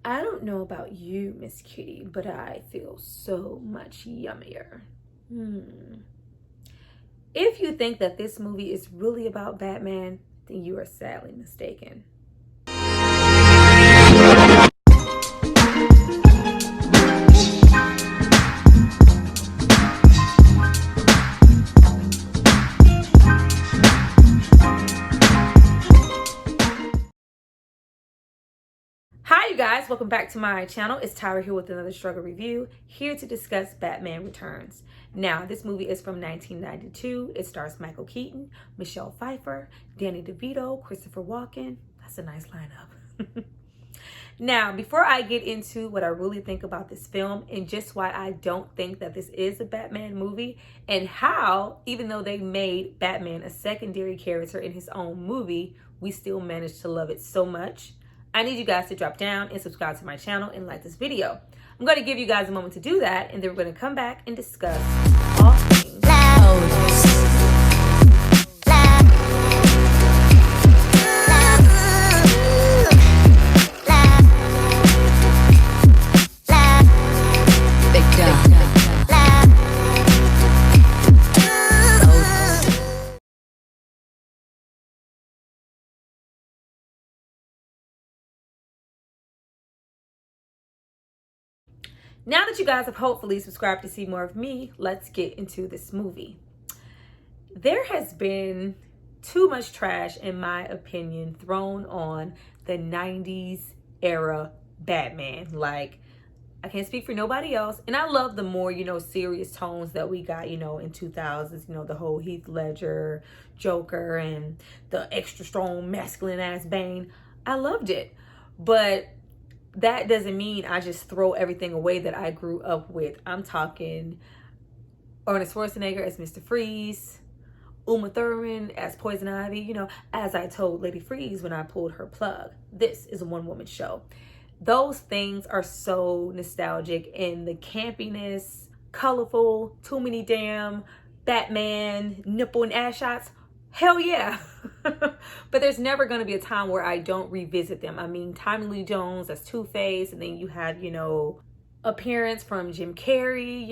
I don't know about you, Miss Kitty, but I feel so much yummier. If you think that this movie is really about Batman, then you are sadly mistaken. Hi you guys, welcome back to my channel. It's Tyra here with another struggle review, here to discuss Batman Returns. Now, this movie is from 1992. It stars Michael Keaton, Michelle Pfeiffer, Danny DeVito, Christopher Walken. That's a nice lineup. Now, before I get into what I really think about this film and just why I don't think that this is a Batman movie and how, even though they made Batman a secondary character in his own movie, we still managed to love it so much, I need you guys to drop down and subscribe to my channel and like this video. I'm going to give you guys a moment to do that, and then we're going to come back and discuss all things. Now that you guys have hopefully subscribed to see more of me, let's get into this movie. There has been too much trash, in my opinion, thrown on the 90s era Batman. Like, I can't speak for nobody else. And I love the more, serious tones that we got, in 2000s, the whole Heath Ledger, Joker, and the extra strong masculine ass Bane. I loved it. But that doesn't mean I just throw everything away that I grew up with. I'm talking Arnold Schwarzenegger as Mr. Freeze, Uma Thurman as Poison Ivy, as I told Lady Freeze when I pulled her plug. This is a one-woman show. Those things are so nostalgic, and the campiness, colorful, too many damn Batman nipple and ass shots. Hell yeah. But there's never going to be a time where I don't revisit them. I mean, Tommy Lee Jones as Two-Face, and then you had, appearance from Jim Carrey.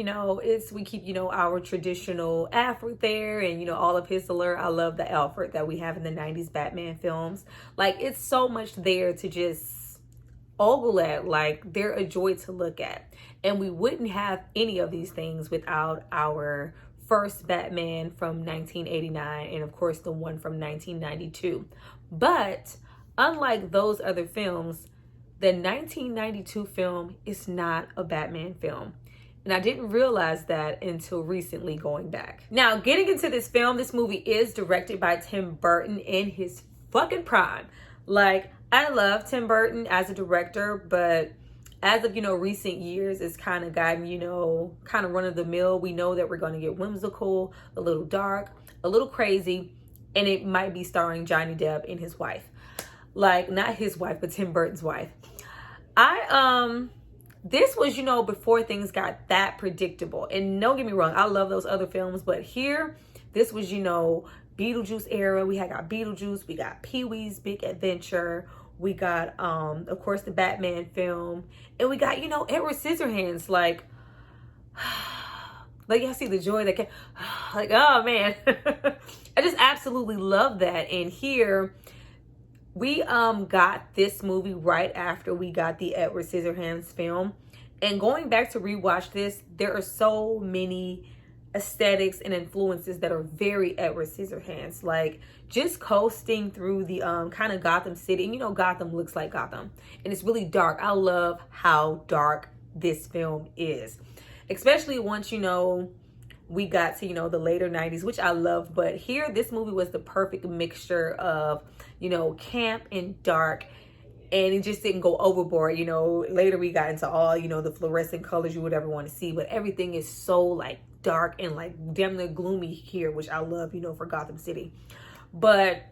We keep, our traditional Alfred there, and, all of his allure. I love the Alfred that we have in the 90s Batman films. Like, it's so much there to just ogle at. Like, they're a joy to look at. And we wouldn't have any of these things without our first Batman from 1989, and of course the one from 1992. But unlike those other films, the 1992 film is not a Batman film. And I didn't realize that until recently, going back. Now, getting into this film, this movie is directed by Tim Burton in his fucking prime. Like, I love Tim Burton as a director, but as of, recent years, it's kind of gotten, kind of run of the mill. We know that we're going to get whimsical, a little dark, a little crazy, and it might be starring Johnny Depp and his wife. Like, not his wife, but Tim Burton's wife. This was, before things got that predictable. And don't get me wrong, I love those other films, but here, this was, Beetlejuice era. We got Beetlejuice, we got Pee-wee's Big Adventure, we got, of course, the Batman film. And we got, Edward Scissorhands. Like y'all see the joy that came. Like, oh, man. I just absolutely love that. And here, we got this movie right after we got the Edward Scissorhands film. And going back to rewatch this, there are so many aesthetics and influences that are very Edward Scissorhands. Like, just coasting through the kind of Gotham City. And Gotham looks like Gotham, and it's really dark. I love how dark this film is, especially once we got to the later 90s, which I love. But here, this movie was the perfect mixture of camp and dark, and it just didn't go overboard. Later we got into all the fluorescent colors you would ever want to see, but everything is so like dark and like damn near gloomy here, which I love, for Gotham City. But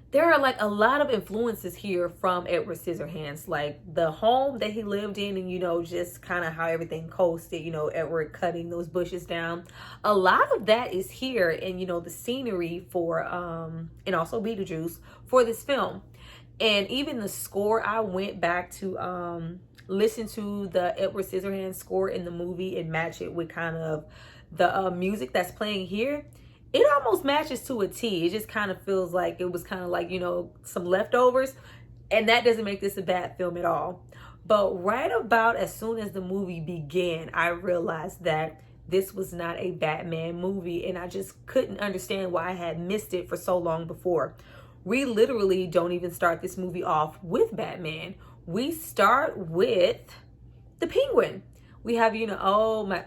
there are like a lot of influences here from Edward Scissorhands, like the home that he lived in, and just kind of how everything coasted, Edward cutting those bushes down. A lot of that is here, and the scenery for and also Beetlejuice for this film. And even the score, I went back to listen to the Edward Scissorhands score in the movie and match it with kind of the music that's playing here. It almost matches to a T. It just kind of feels like it was kind of like, you know, some leftovers. And that doesn't make this a bad film at all. But right about as soon as the movie began, I realized that this was not a Batman movie. And I just couldn't understand why I had missed it for so long before. We literally don't even start this movie off with Batman. We start with the Penguin. We have, you know, oh my,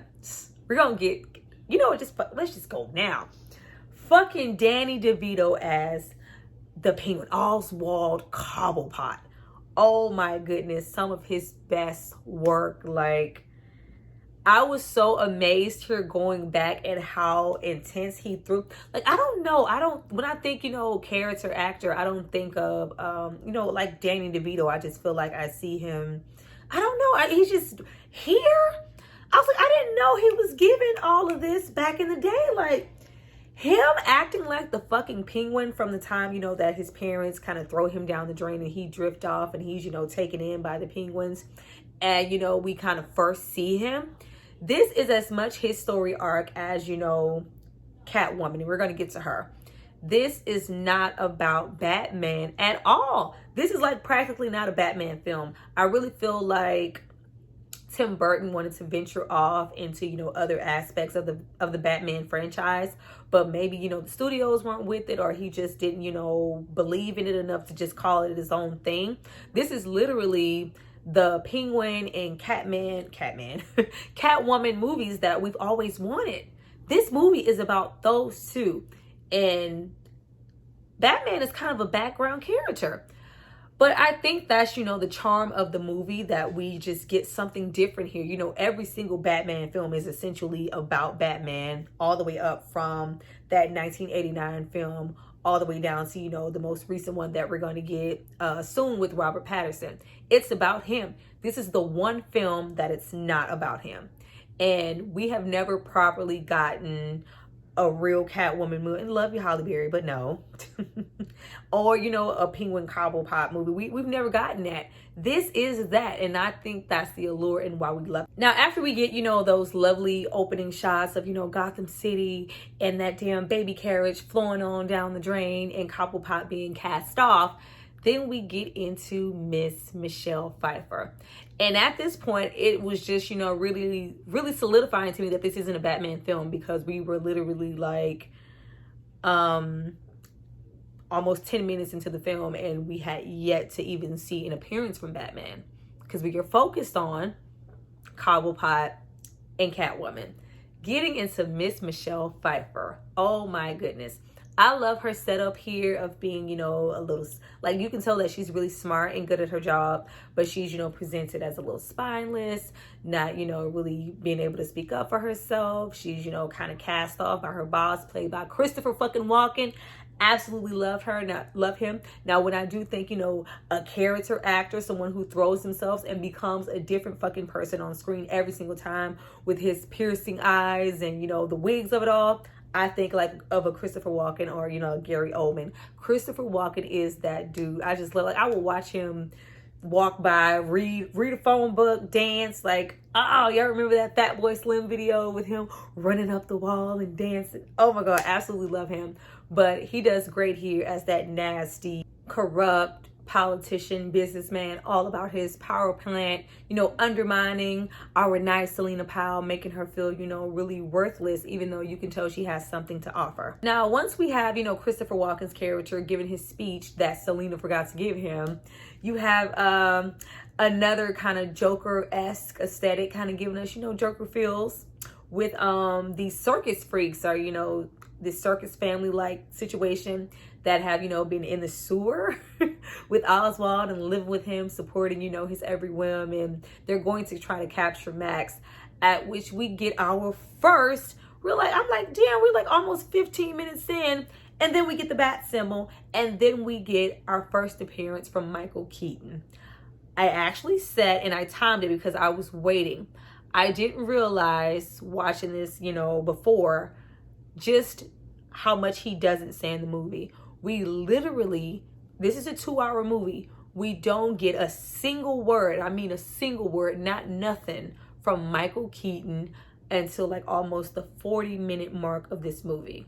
we're gonna get, you know what, let's just go now. Fucking Danny DeVito as the Penguin, Oswald Cobblepot. Oh my goodness, some of his best work. Like, I was so amazed here going back at how intense he threw. Like, I don't know. When I think, you know, character actor, I don't think of, you know, like Danny DeVito. I just feel like I see him. I don't know. He's just here. I was like, I didn't know he was giving all of this back in the day. Like, him acting like the fucking Penguin from the time, you know, that his parents kind of throw him down the drain and he drift off and he's, you know, taken in by the penguins. And, you know, we kind of first see him. This is as much his story arc as, you know, Catwoman, and we're going to get to her. This is not about Batman at all. This is like practically not a Batman film. I really feel like Tim Burton wanted to venture off into, you know, other aspects of the Batman franchise, but maybe, you know, the studios weren't with it, or he just didn't, you know, believe in it enough to just call it his own thing. This is literally the Penguin and Catwoman movies that we've always wanted. This movie is about those two. And Batman is kind of a background character. But I think that's, you know, the charm of the movie, that we just get something different here. You know, every single Batman film is essentially about Batman, all the way up from that 1989 film all the way down to, you know, the most recent one that we're going to get soon with Robert Pattinson. It's about him. This is the one film that it's not about him. And we have never properly gotten a real Catwoman movie. And love you, Halle Berry, but no. Or, you know, a Penguin Cobblepot movie. We've never gotten that. This is that. And I think that's the allure and why we love it. Now, after we get, you know, those lovely opening shots of, you know, Gotham City and that damn baby carriage flowing on down the drain and Cobblepot being cast off, then we get into Miss Michelle Pfeiffer. And at this point, it was just, you know, really, really solidifying to me that this isn't a Batman film, because we were literally like almost 10 minutes into the film and we had yet to even see an appearance from Batman, because we are focused on Cobblepot and Catwoman. Getting into Miss Michelle Pfeiffer. Oh my goodness. I love her setup here of being, you know, a little, like, you can tell that she's really smart and good at her job, but she's, you know, presented as a little spineless, not, you know, really being able to speak up for herself. She's, you know, kind of cast off by her boss, played by Christopher fucking Walken. Absolutely love her, love him. Now, when I do think, you know, a character actor, someone who throws themselves and becomes a different fucking person on screen every single time with his piercing eyes and, you know, the wigs of it all, I think like of a Christopher Walken or, you know, Gary Oldman. Christopher Walken is that dude. I just love, like, I will watch him walk by, read a phone book, dance. Like, oh, y'all remember that Fat Boy Slim video with him running up the wall and dancing? Oh my God, absolutely love him. But he does great here as that nasty, corrupt politician, businessman, all about his power plant, you know, undermining our nice Selena Powell, making her feel, you know, really worthless, even though you can tell she has something to offer. Now, once we have, you know, Christopher Walken's character giving his speech that Selena forgot to give him, you have another kind of Joker-esque aesthetic kind of giving us, you know, Joker feels with these circus freaks, or, you know, this circus family-like situation that have, you know, been in the sewer with Oswald and living with him, supporting, you know, his every whim. And they're going to try to capture Max, at which we get our first, I'm like, damn, we're like almost 15 minutes in. And then we get the bat symbol. And then we get our first appearance from Michael Keaton. I actually said, and I timed it because I was waiting. I didn't realize watching this, you know, before, just how much he doesn't say in the movie. We literally This is a 2-hour movie. We don't get a single word, I mean a single word, not nothing, from Michael Keaton until like almost the 40-minute mark of this movie.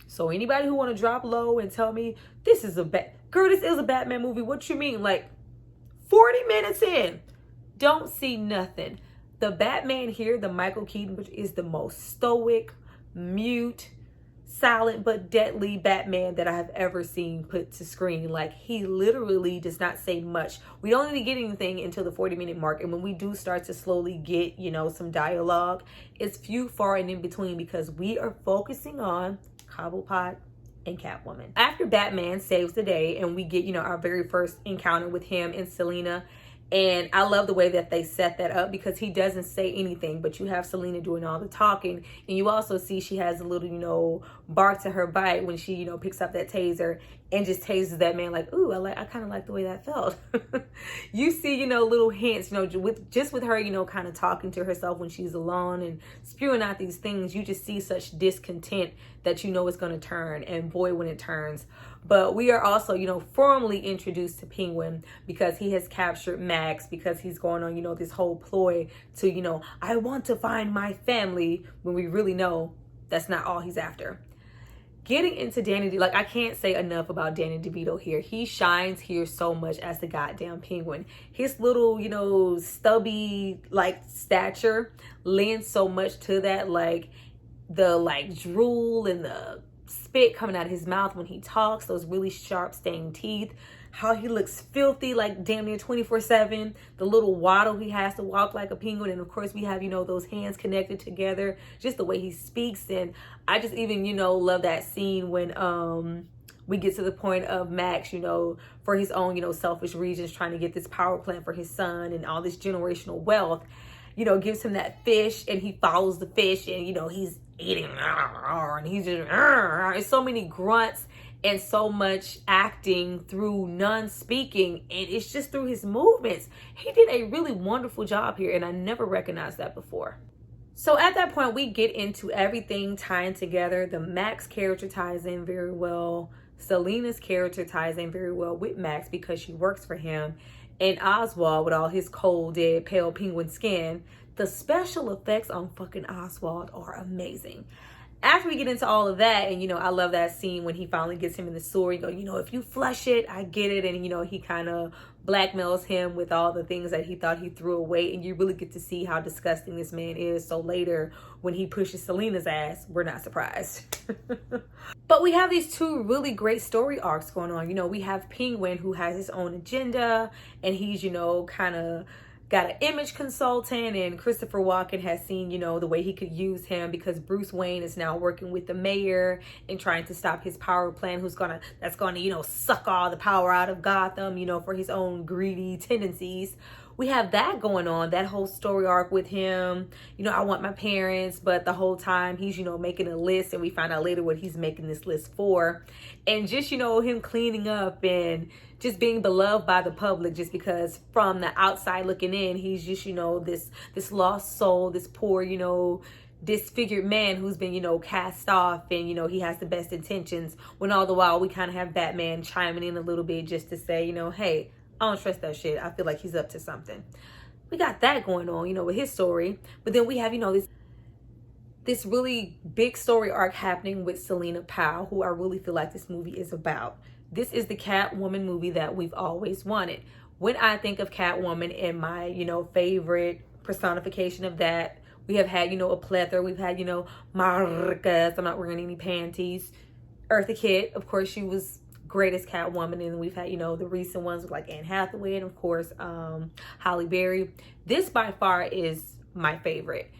So anybody who want to drop low and tell me this is a girl, this is a Batman movie, what you mean? Like 40 minutes in, don't see nothing. The Batman here, the Michael Keaton, which is the most stoic, mute, silent but deadly Batman that I have ever seen put to screen. Like, he literally does not say much. We don't really get anything until the 40-minute mark, and when we do start to slowly get, you know, some dialogue, it's few, far, and in between, because we are focusing on Cobblepot and Catwoman. After Batman saves the day and we get, you know, our very first encounter with him and Selina, and I love the way that they set that up, because he doesn't say anything, but you have Selina doing all the talking, and you also see she has a little, you know, bark to her bite when she, you know, picks up that taser and just tases that man like, ooh, I kind of like the way that felt. You see, you know, little hints, you know, with her, you know, kind of talking to herself when she's alone and spewing out these things. You just see such discontent that you know it's going to turn, and boy, when it turns. But we are also, you know, formally introduced to Penguin, because he has captured Max, because he's going on, you know, this whole ploy to, you know, I want to find my family, when we really know that's not all he's after. Getting into Danny, like, I can't say enough about Danny DeVito here. He shines here so much as the goddamn Penguin. His little, you know, stubby, like, stature lends so much to that, like, the, like, drool and the spit coming out of his mouth when he talks, those really sharp stained teeth, how he looks filthy, like damn near 24/7, the little waddle he has to walk like a penguin, and of course we have, you know, those hands connected together, just the way he speaks. And I just even, you know, love that scene when we get to the point of Max, you know, for his own, you know, selfish reasons, trying to get this power plant for his son and all this generational wealth, you know, gives him that fish, and he follows the fish, and, you know, he's eating, and he's just, and so many grunts and so much acting through non-speaking, and it's just through his movements. He did a really wonderful job here, and I never recognized that before. So at that point, we get into everything tying together. The Max character ties in very well. Selina's character ties in very well with Max, because she works for him. And Oswald, with all his cold, dead, pale penguin skin, the special effects on fucking Oswald are amazing. After we get into all of that, and, you know, I love that scene when he finally gets him in the sewer. You go, you know, if you flush it, I get it. And, you know, he kind of blackmails him with all the things that he thought he threw away. And you really get to see how disgusting this man is. So later, when he pushes Selina's ass, we're not surprised. But we have these two really great story arcs going on. You know, we have Penguin, who has his own agenda, and he's, you know, kind of got an image consultant, and Christopher Walken has seen, you know, the way he could use him, because Bruce Wayne is now working with the mayor and trying to stop his power plant, that's gonna, you know, suck all the power out of Gotham, you know, for his own greedy tendencies. We have that going on, that whole story arc with him. You know, I want my parents, but the whole time he's, you know, making a list, and we find out later what he's making this list for. And just, you know, him cleaning up and just being beloved by the public, just because from the outside looking in, he's just, you know, this lost soul, this poor, you know, disfigured man who's been, you know, cast off, and, you know, he has the best intentions, when all the while we kind of have Batman chiming in a little bit just to say, you know, hey, I don't trust that shit. I feel like he's up to something. We got that going on, you know, with his story. But then we have, you know, this really big story arc happening with Selina Powell, who I really feel like this movie is about. This is the Catwoman movie that we've always wanted. When I think of Catwoman and my, you know, favorite personification of that, we have had, you know, a plethora. We've had, you know, Marcus, I'm not wearing any panties. Eartha Kitt, of course, she was great as Catwoman. And then we've had, you know, the recent ones with like Anne Hathaway, and of course Halle Berry. This by far is my favorite.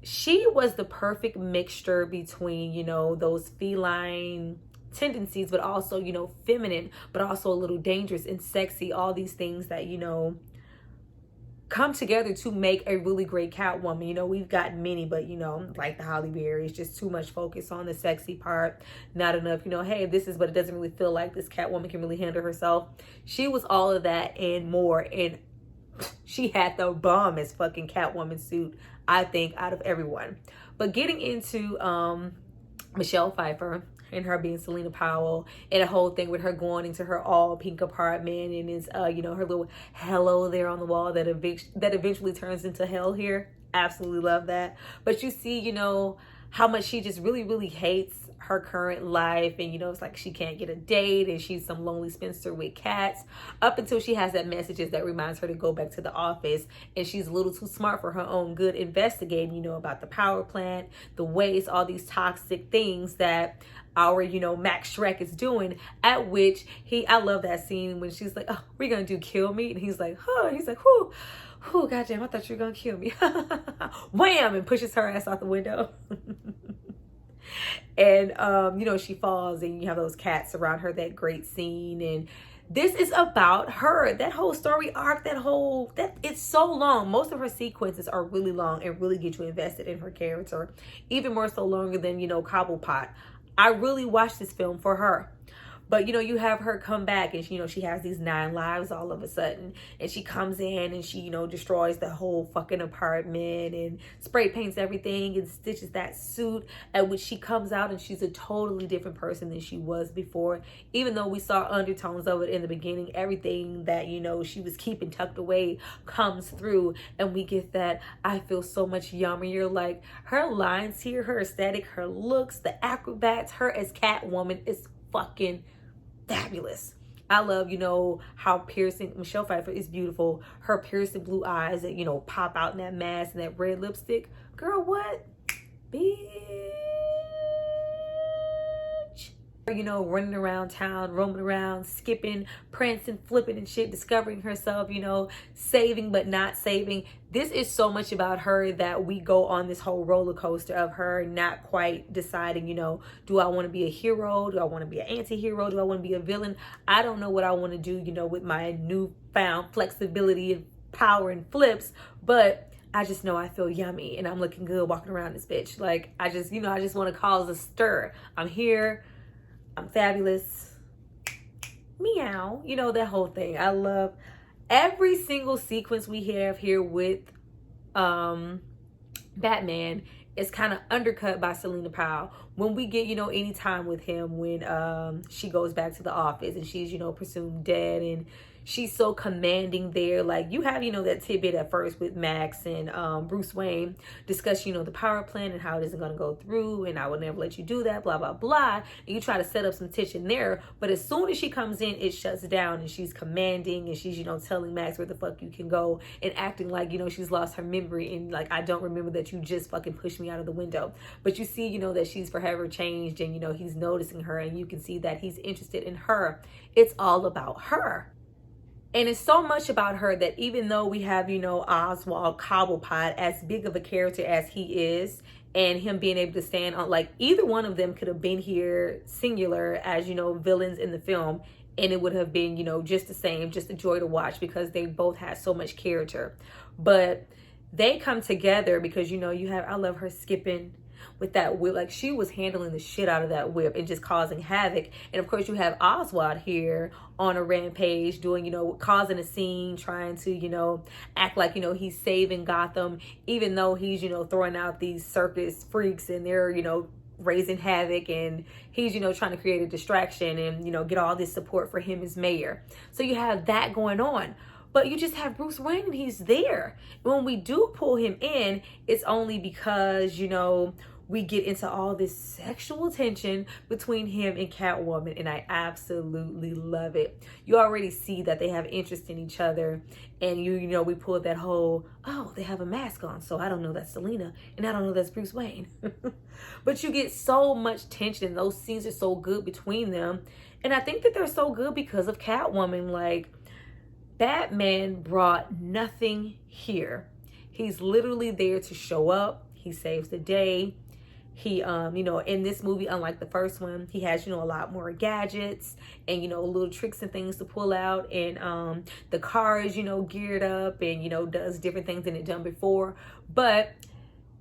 She was the perfect mixture between, you know, those feline tendencies, but also, you know, feminine, but also a little dangerous and sexy, all these things that, you know, come together to make a really great Catwoman. You know, we've got many, but, you know, like the Halle Berry, it's just too much focus on the sexy part, not enough, you know, hey, this is, but it doesn't really feel like this Catwoman can really handle herself. She was all of that and more, and she had the bombest fucking Catwoman suit, I think, out of everyone. But getting into Michelle Pfeiffer, and her being Selena Powell, and a whole thing with her going into her all pink apartment, and it's you know, her little hello there on the wall that eventually turns into hell here. Absolutely love that. But you see, you know, how much she just really hates her current life, and you know, it's like she can't get a date, and she's some lonely spinster with cats, up until she has that messages that reminds her to go back to the office, and she's a little too smart for her own good, investigating, you know, about the power plant, the waste, all these toxic things that our, you know, Max Shrek is doing. At which I love that scene when she's like, oh, we're gonna do kill me, and he's like, whoo, goddamn, I thought you were gonna kill me. Wham, and pushes her ass out the window. And you know, she falls, and you have those cats around her, that great scene. And this is about her, that whole story arc, that it's so long. Most of her sequences are really long and really get you invested in her character, even more so longer than, you know, Cobblepot. I really watched this film for her. But, you know, you have her come back, and, you know, she has these 9 lives all of a sudden. And she comes in, and she, you know, destroys the whole fucking apartment and spray paints everything and stitches that suit. At which she comes out, and she's a totally different person than she was before. Even though we saw undertones of it in the beginning, everything that, you know, she was keeping tucked away comes through. And we get that I feel so much yummier. Like, her lines here, her aesthetic, her looks, the acrobats, her as Catwoman is fucking fabulous. I love, you know, how piercing Michelle Pfeiffer is beautiful. Her piercing blue eyes that, you know, pop out in that mask and that red lipstick. Girl, what? Bitch. You know, running around town, roaming around, skipping, prancing, flipping and shit, discovering herself, you know, saving but not saving. This is so much about her that we go on this whole roller coaster of her not quite deciding, you know, do I want to be a hero? Do I want to be an anti-hero? Do I want to be a villain? I don't know what I want to do, you know, with my newfound flexibility and power and flips, but I just know I feel yummy and I'm looking good walking around this bitch. Like, I just, you know, I just want to cause a stir. I'm here. I'm fabulous. Meow. You know, that whole thing. I love every single sequence we have here with Batman is kind of undercut by Selena Powell. When we get, you know, any time with him, when she goes back to the office and she's, you know, presumed dead, and she's so commanding there. Like, you have, you know, that tidbit at first with Max and Bruce Wayne discuss, you know, the power plant and how it isn't going to go through, and I will never let you do that, blah, blah, blah. And you try to set up some tension there. But as soon as she comes in, it shuts down, and she's commanding, and she's, you know, telling Max where the fuck you can go, and acting like, you know, she's lost her memory, and like, I don't remember that you just fucking pushed me out of the window. But you see, you know, that she's forever changed, and, you know, he's noticing her, and you can see that he's interested in her. It's all about her. And it's so much about her that even though we have, you know, Oswald Cobblepot, as big of a character as he is, and him being able to stand on, like, either one of them could have been here singular as, you know, villains in the film, and it would have been, you know, just the same, just a joy to watch, because they both had so much character. But they come together because, you know, you have, I love her skipping with that whip. Like, she was handling the shit out of that whip and just causing havoc. And of course you have Oswald here on a rampage doing, you know, causing a scene, trying to, you know, act like, you know, he's saving Gotham, even though he's, you know, throwing out these circus freaks and they're, you know, raising havoc, and he's, you know, trying to create a distraction and, you know, get all this support for him as mayor. So you have that going on. But you just have Bruce Wayne, and he's there. When we do pull him in, it's only because, you know, we get into all this sexual tension between him and Catwoman, and I absolutely love it. You already see that they have interest in each other, and you know, we pulled that whole, oh, they have a mask on, so I don't know that's Selena, and I don't know that's Bruce Wayne. But you get so much tension. Those scenes are so good between them, and I think that they're so good because of Catwoman. Like, Batman brought nothing here. He's literally there to show up. He saves the day. He, you know, in this movie, unlike the first one, he has, you know, a lot more gadgets and, you know, little tricks and things to pull out. And the car is, you know, geared up and, you know, does different things than it done before. But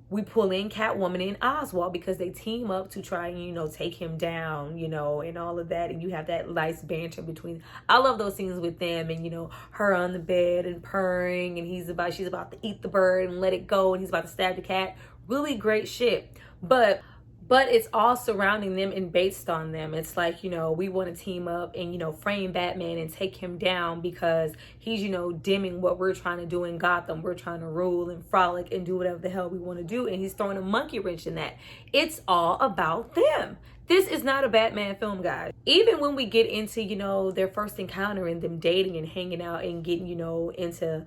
we pull in Catwoman and Oswald because they team up to try and, you know, take him down, you know, and all of that. And you have that nice banter between, I love those scenes with them, and, you know, her on the bed and purring, and she's about to eat the bird and let it go, and he's about to stab the cat. Really great shit. But but it's all surrounding them and based on them. It's like, we want to team up and, frame Batman and take him down because he's, dimming what we're trying to do in Gotham. We're trying to rule and frolic and do whatever the hell we want to do. And he's throwing a monkey wrench in that. It's all about them. This is not a Batman film, guys. Even when we get into, their first encounter and them dating and hanging out and getting, into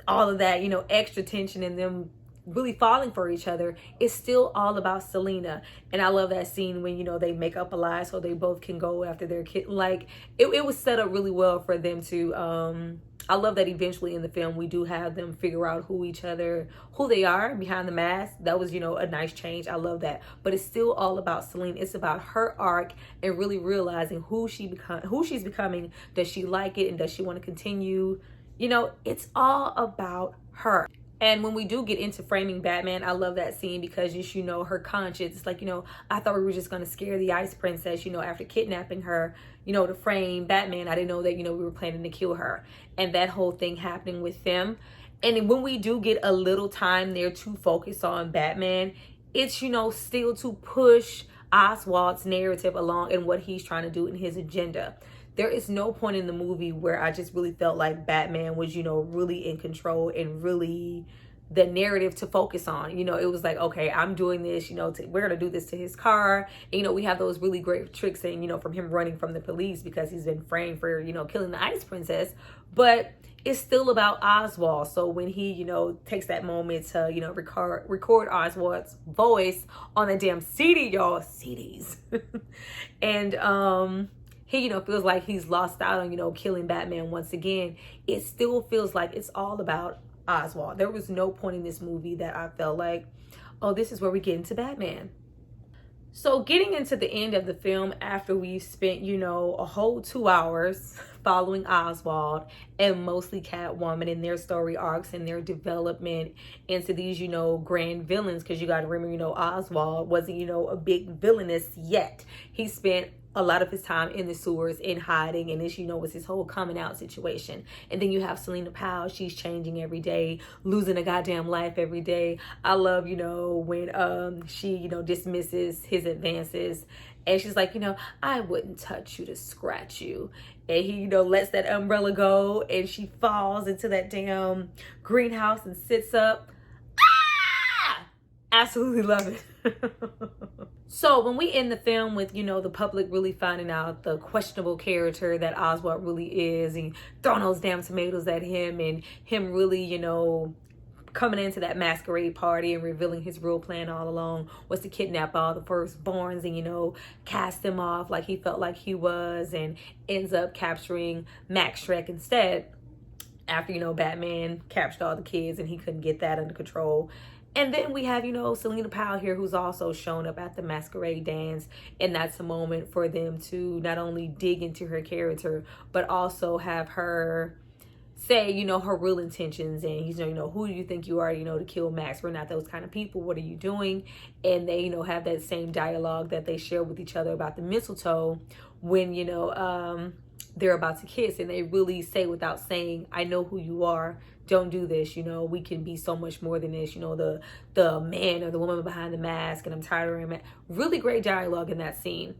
all of that, extra tension and them really falling for each other, it's still all about Selena. And I love that scene when, they make up a lie so they both can go after their kid. Like, it was set up really well for them to, I love that eventually in the film we do have them figure out who they are behind the mask. That was, a nice change. I love that. But it's still all about Selena. It's about her arc and really realizing who she's becoming. Does she like it and does she want to continue? It's all about her. And when we do get into framing Batman, I love that scene because just, her conscience. It's like, I thought we were just going to scare the Ice Princess, after kidnapping her, to frame Batman. I didn't know that, we were planning to kill her. And that whole thing happening with them. And when we do get a little time there to focus on Batman, it's, still to push Oswald's narrative along and what he's trying to do in his agenda. There is no point in the movie where I just really felt like Batman was, really in control and really the narrative to focus on. It was like, okay, I'm doing this, we're going to do this to his car. And, we have those really great tricks and, from him running from the police because he's been framed for, killing the Ice Princess. But it's still about Oswald. So when he, takes that moment to, record Oswald's voice on a damn CD, y'all, CDs. And, he, feels like he's lost out on, killing Batman once again. It still feels like it's all about Oswald. There was no point in this movie that I felt like, oh, this is where we get into Batman. So getting into the end of the film after we've spent, a whole 2 hours following Oswald and mostly Catwoman and their story arcs and their development into these, grand villains. Because you got to remember, Oswald wasn't, a big villainous yet. He spent a lot of his time in the sewers in hiding, and this, was his whole coming out situation. And then you have Selena Powell. She's changing every day, losing a goddamn life every day. I love, when she, dismisses his advances, and she's like, I wouldn't touch you to scratch you. And he, lets that umbrella go, and she falls into that damn greenhouse and sits up. Ah! Absolutely love it. So when we end the film with, the public really finding out the questionable character that Oswald really is and throwing those damn tomatoes at him and him really, coming into that masquerade party and revealing his real plan all along was to kidnap all the firstborns and, cast them off like he felt like he was, and ends up capturing Max Shrek instead after, Batman captured all the kids and he couldn't get that under control. And then we have, Selena Powell here, who's also shown up at the masquerade dance. And that's a moment for them to not only dig into her character, but also have her say, her real intentions. And he's, who do you think you are, to kill Max? We're not those kind of people. What are you doing? And they, have that same dialogue that they share with each other about the mistletoe when, they're about to kiss. And they really say without saying, I know who you are. Don't do this. We can be so much more than this. The man or the woman behind the mask, and I'm tired of him. Really great dialogue in that scene.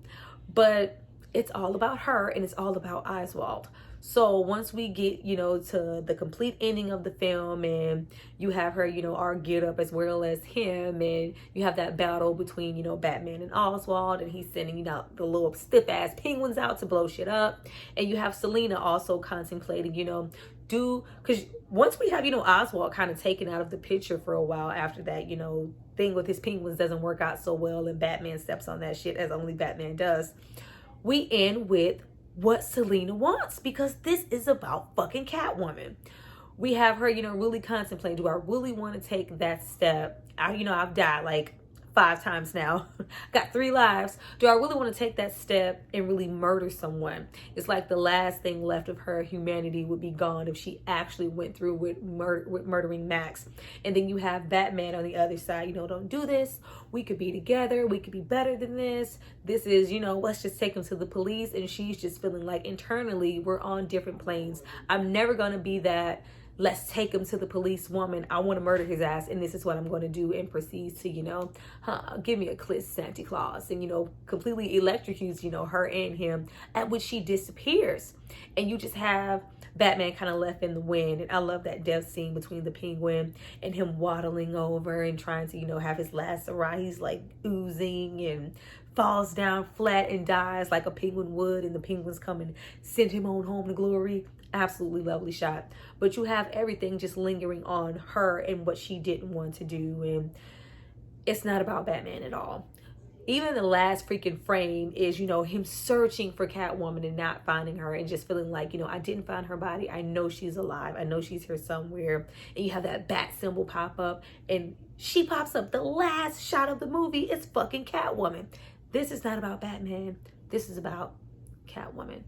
But it's all about her and it's all about Oswald. So once we get, to the complete ending of the film and you have her, all geared up as well as him, and you have that battle between, Batman and Oswald, and he's sending, the little stiff ass penguins out to blow shit up. And you have Selena also contemplating, because once we have, Oswald kind of taken out of the picture for a while after that, thing with his penguins doesn't work out so well and Batman steps on that shit as only Batman does, we end with what Selena wants, because this is about fucking Catwoman. We have her, really contemplate, do I really want to take that step? I've died like 5 times now, got 3 lives. Do I really want to take that step and really murder someone? It's like the last thing left of her humanity would be gone if she actually went through with murdering Max. And then you have Batman on the other side, don't do this. We could be together. We could be better than this. This is, let's just take him to the police. And she's just feeling like internally we're on different planes. I'm never going to be that let's take him to the police woman. I want to murder his ass, and this is what I'm going to do, and proceeds to, give me a kiss, Santa Claus, and, completely electrocutes, her and him, at which she disappears. And you just have Batman kind of left in the wind. And I love that death scene between the Penguin and him waddling over and trying to, have his last hurrah. He's like oozing and falls down flat and dies like a penguin would, and the penguins come and send him on home to glory. Absolutely lovely shot. But you have everything just lingering on her and what she didn't want to do, and it's not about Batman at all. Even the last freaking frame is, him searching for Catwoman and not finding her, and just feeling like, I didn't find her body. I know she's alive. I know she's here somewhere. And you have that bat symbol pop up, and she pops up. The last shot of the movie is fucking Catwoman. This is not about Batman. This is about Catwoman.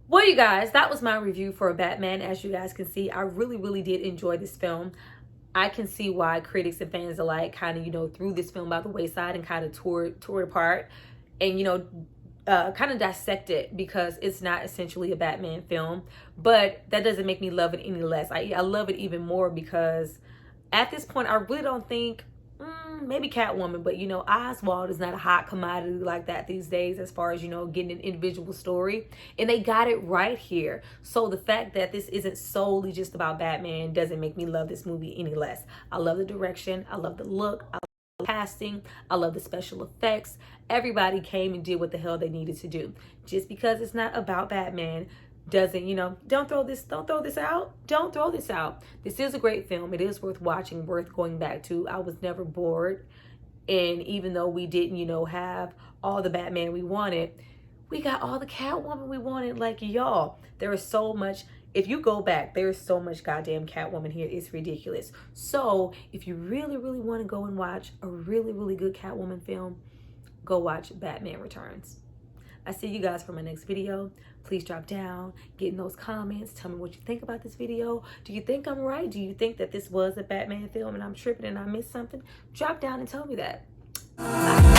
Well, you guys, that was my review for Batman. As you guys can see, I really, really did enjoy this film. I can see why critics and fans alike kind of, threw this film by the wayside and kind of tore it apart and, kind of dissect it, because it's not essentially a Batman film. But that doesn't make me love it any less. I love it even more, because at this point, I really don't think, maybe Catwoman, but, Oswald is not a hot commodity like that these days as far as, getting an individual story. And they got it right here. So the fact that this isn't solely just about Batman doesn't make me love this movie any less. I love the direction. I love the look. I love the casting. I love the special effects. Everybody came and did what the hell they needed to do. Just because it's not about Batman doesn't, don't throw this out. Don't throw this out. This is a great film. It is worth watching, worth going back to. I was never bored. And even though we didn't, have all the Batman we wanted, we got all the Catwoman we wanted. Like, y'all, there is so much. If you go back, there is so much goddamn Catwoman here. It's ridiculous. So if you really, really want to go and watch a really, really good Catwoman film, go watch Batman Returns. I see you guys for my next video. Please drop down, get in those comments. Tell me what you think about this video. Do you think I'm right? Do you think that this was a Batman film and I'm tripping and I missed something? Drop down and tell me that. Bye.